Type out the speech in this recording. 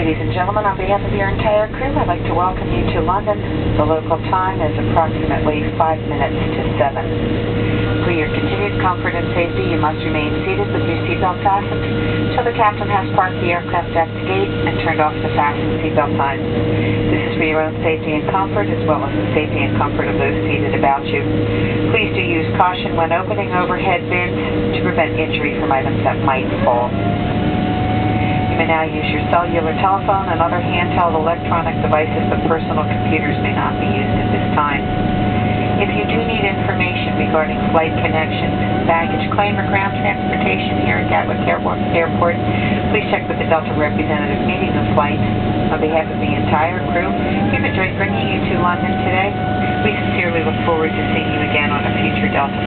Ladies and gentlemen, on behalf of your entire crew, I'd like to welcome you to London. The local time is approximately 5 minutes to 7. For your continued comfort and safety, you must remain seated with your seatbelt fastened until the captain has parked the aircraft at the gate and turned off the fasten seatbelt signs. This is for your own safety and comfort, as well as the safety and comfort of those seated about you. Please do use caution when opening overhead bins to prevent injury from items that might fall. You may now use your cellular telephone and other handheld electronic devices, but personal computers may not be used at this time. If you do need information regarding flight connections, baggage claim, or ground transportation here at Gatwick Airport, please check with the Delta representative meeting the flight. On behalf of the entire crew, we've enjoyed bringing you to London today. We sincerely look forward to seeing you again on a future Delta